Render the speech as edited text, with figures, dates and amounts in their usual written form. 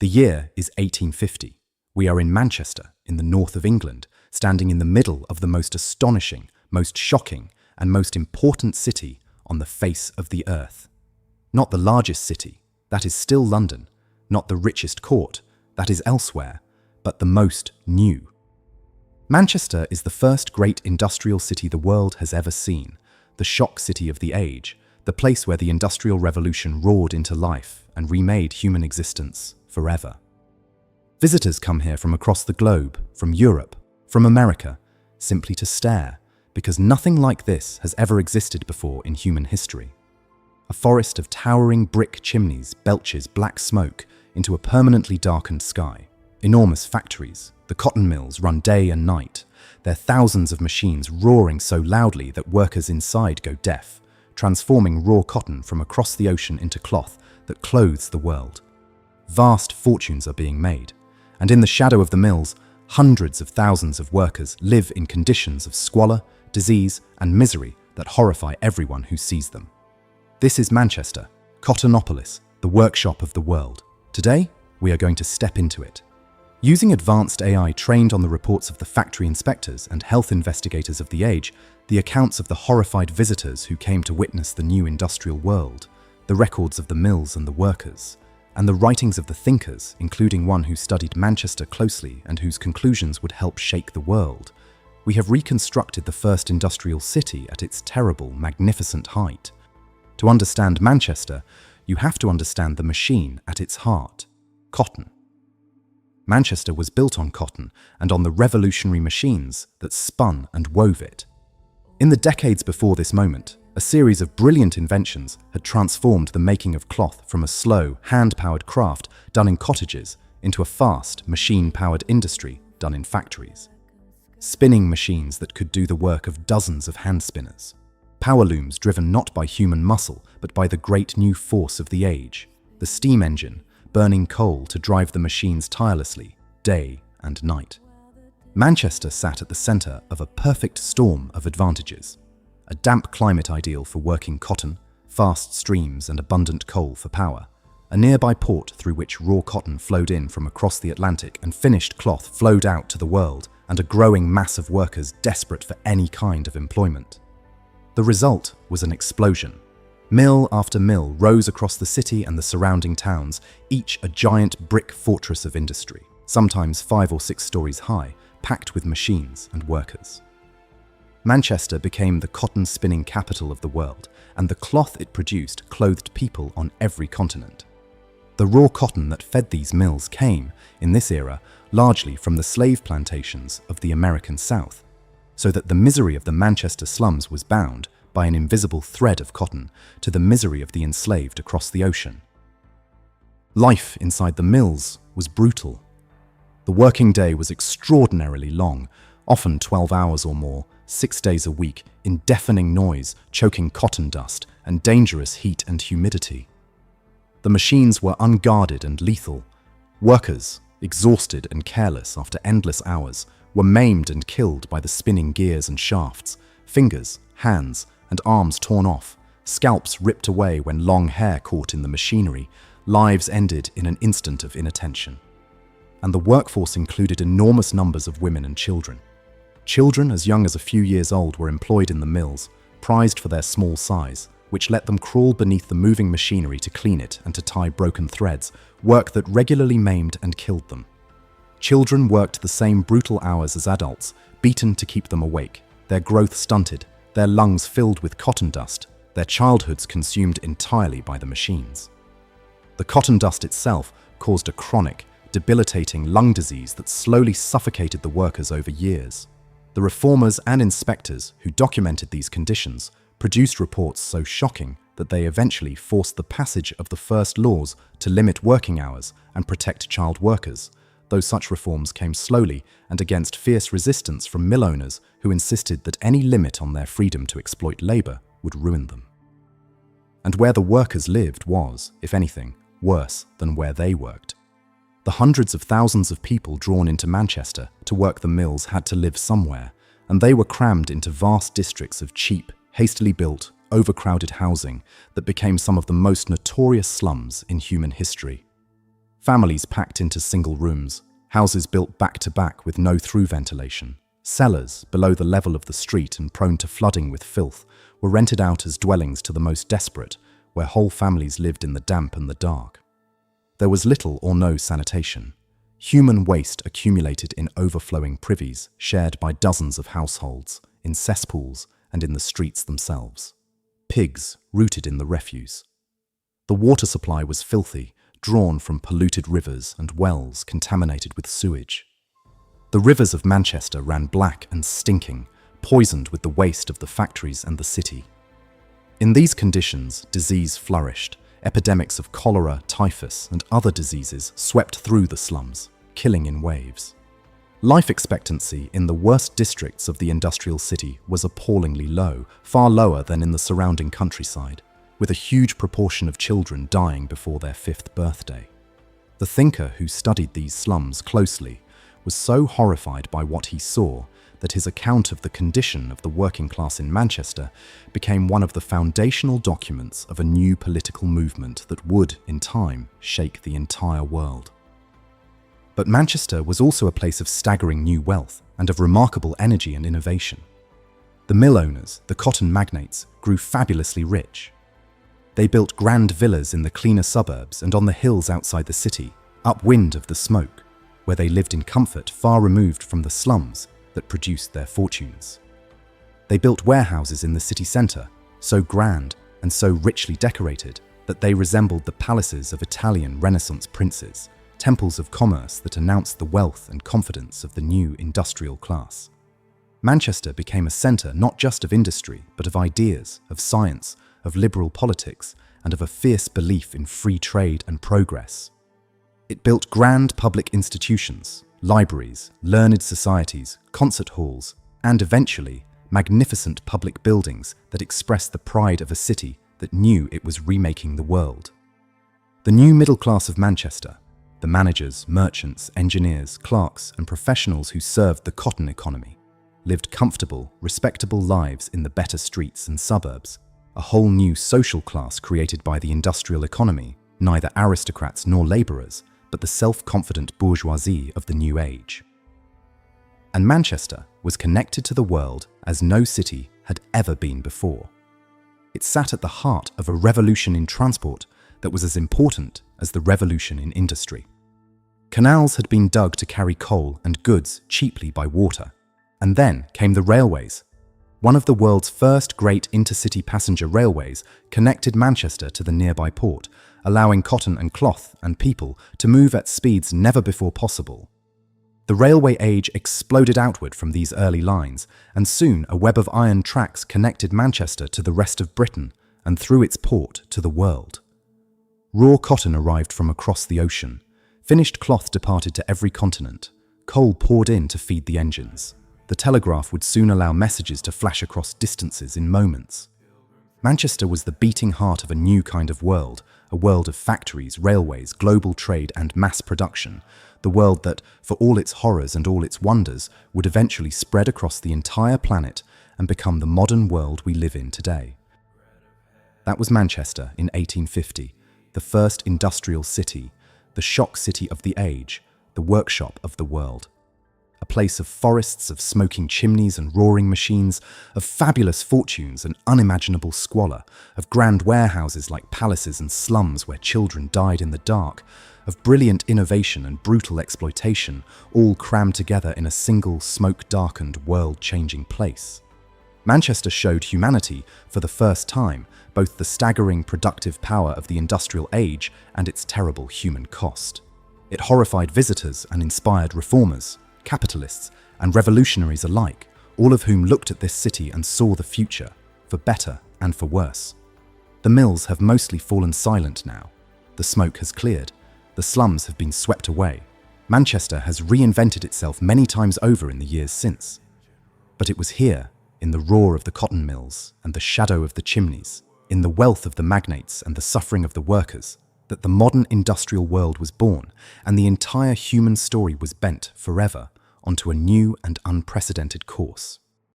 The year is 1850. We are in Manchester, in the north of England, standing in the middle of the most astonishing, most shocking, and most important city on the face of the earth. Not the largest city, that is still London, not the richest court, that is elsewhere, but the most new. Manchester is the first great industrial city the world has ever seen, the shock city of the age, the place where the Industrial Revolution roared into life and remade human existence forever. Visitors come here from across the globe, from Europe, from America, simply to stare, because nothing like this has ever existed before in human history. A forest of towering brick chimneys belches black smoke into a permanently darkened sky. Enormous factories, the cotton mills run day and night, their thousands of machines roaring so loudly that workers inside go deaf, transforming raw cotton from across the ocean into cloth that clothes the world. Vast fortunes are being made, and in the shadow of the mills, hundreds of thousands of workers live in conditions of squalor, disease, and misery that horrify everyone who sees them. This is Manchester, Cottonopolis, the workshop of the world. Today, we are going to step into it. Using advanced AI trained on the reports of the factory inspectors and health investigators of the age, the accounts of the horrified visitors who came to witness the new industrial world, the records of the mills and the workers, and the writings of the thinkers, including one who studied Manchester closely and whose conclusions would help shake the world, we have reconstructed the first industrial city at its terrible, magnificent height. To understand Manchester, you have to understand the machine at its heart, cotton. Manchester was built on cotton and on the revolutionary machines that spun and wove it. In the decades before this moment, a series of brilliant inventions had transformed the making of cloth from a slow, hand-powered craft done in cottages into a fast, machine-powered industry done in factories. Spinning machines that could do the work of dozens of hand spinners. Power looms driven not by human muscle, but by the great new force of the age, the steam engine, burning coal to drive the machines tirelessly, day and night. Manchester sat at the centre of a perfect storm of advantages. A damp climate ideal for working cotton, fast streams and abundant coal for power, a nearby port through which raw cotton flowed in from across the Atlantic and finished cloth flowed out to the world, and a growing mass of workers desperate for any kind of employment. The result was an explosion. Mill after mill rose across the city and the surrounding towns, each a giant brick fortress of industry, sometimes 5 or 6 stories high, packed with machines and workers. Manchester became the cotton spinning capital of the world, and the cloth it produced clothed people on every continent. The raw cotton that fed these mills came, in this era, largely from the slave plantations of the American South, so that the misery of the Manchester slums was bound, by an invisible thread of cotton, to the misery of the enslaved across the ocean. Life inside the mills was brutal. The working day was extraordinarily long, often 12 hours or more, 6 days a week, in deafening noise, choking cotton dust, and dangerous heat and humidity. The machines were unguarded and lethal. Workers, exhausted and careless after endless hours, were maimed and killed by the spinning gears and shafts, fingers, hands, and arms torn off, scalps ripped away when long hair caught in the machinery, lives ended in an instant of inattention. And the workforce included enormous numbers of women and children. Children as young as a few years old were employed in the mills, prized for their small size, which let them crawl beneath the moving machinery to clean it and to tie broken threads, work that regularly maimed and killed them. Children worked the same brutal hours as adults, beaten to keep them awake, their growth stunted, their lungs filled with cotton dust, their childhoods consumed entirely by the machines. The cotton dust itself caused a chronic, debilitating lung disease that slowly suffocated the workers over years. The reformers and inspectors who documented these conditions produced reports so shocking that they eventually forced the passage of the first laws to limit working hours and protect child workers, though such reforms came slowly and against fierce resistance from mill owners who insisted that any limit on their freedom to exploit labor would ruin them. And where the workers lived was, if anything, worse than where they worked. The hundreds of thousands of people drawn into Manchester to work the mills had to live somewhere, and they were crammed into vast districts of cheap, hastily built, overcrowded housing that became some of the most notorious slums in human history. Families packed into single rooms, houses built back to back with no through ventilation, cellars below the level of the street and prone to flooding with filth were rented out as dwellings to the most desperate, where whole families lived in the damp and the dark. There was little or no sanitation. Human waste accumulated in overflowing privies shared by dozens of households, in cesspools and in the streets themselves. Pigs rooted in the refuse. The water supply was filthy, drawn from polluted rivers and wells contaminated with sewage. The rivers of Manchester ran black and stinking, poisoned with the waste of the factories and the city. In these conditions, disease flourished. Epidemics of cholera, typhus, and other diseases swept through the slums, killing in waves. Life expectancy in the worst districts of the industrial city was appallingly low, far lower than in the surrounding countryside, with a huge proportion of children dying before their 5th birthday. The thinker who studied these slums closely was so horrified by what he saw that his account of the condition of the working class in Manchester became one of the foundational documents of a new political movement that would, in time, shake the entire world. But Manchester was also a place of staggering new wealth and of remarkable energy and innovation. The mill owners, the cotton magnates, grew fabulously rich. They built grand villas in the cleaner suburbs and on the hills outside the city, upwind of the smoke, where they lived in comfort far removed from the slums that produced their fortunes. They built warehouses in the city centre, so grand and so richly decorated that they resembled the palaces of Italian Renaissance princes, temples of commerce that announced the wealth and confidence of the new industrial class. Manchester became a centre not just of industry, but of ideas, of science, of liberal politics, and of a fierce belief in free trade and progress. It built grand public institutions, libraries, learned societies, concert halls, and eventually magnificent public buildings that expressed the pride of a city that knew it was remaking the world. The new middle class of Manchester, the managers, merchants, engineers, clerks, and professionals who served the cotton economy, lived comfortable, respectable lives in the better streets and suburbs, a whole new social class created by the industrial economy, neither aristocrats nor labourers, but the self-confident bourgeoisie of the new age. And Manchester was connected to the world as no city had ever been before. It sat at the heart of a revolution in transport that was as important as the revolution in industry. Canals had been dug to carry coal and goods cheaply by water, and then came the railways. One of the world's first great intercity passenger railways connected Manchester to the nearby port, allowing cotton and cloth and people to move at speeds never before possible. The railway age exploded outward from these early lines, and soon a web of iron tracks connected Manchester to the rest of Britain and through its port to the world. Raw cotton arrived from across the ocean. Finished cloth departed to every continent. Coal poured in to feed the engines. The telegraph would soon allow messages to flash across distances in moments. Manchester was the beating heart of a new kind of world, a world of factories, railways, global trade, and mass production, the world that, for all its horrors and all its wonders, would eventually spread across the entire planet and become the modern world we live in today. That was Manchester in 1850, the first industrial city, the shock city of the age, the workshop of the world. A place of forests of smoking chimneys and roaring machines, of fabulous fortunes and unimaginable squalor, of grand warehouses like palaces and slums where children died in the dark, of brilliant innovation and brutal exploitation, all crammed together in a single smoke-darkened, world-changing place. Manchester showed humanity, for the first time, both the staggering productive power of the industrial age and its terrible human cost. It horrified visitors and inspired reformers, capitalists, and revolutionaries alike, all of whom looked at this city and saw the future, for better and for worse. The mills have mostly fallen silent now. The smoke has cleared. The slums have been swept away. Manchester has reinvented itself many times over in the years since. But it was here, in the roar of the cotton mills and the shadow of the chimneys, in the wealth of the magnates and the suffering of the workers, that the modern industrial world was born, and the entire human story was bent forever onto a new and unprecedented course.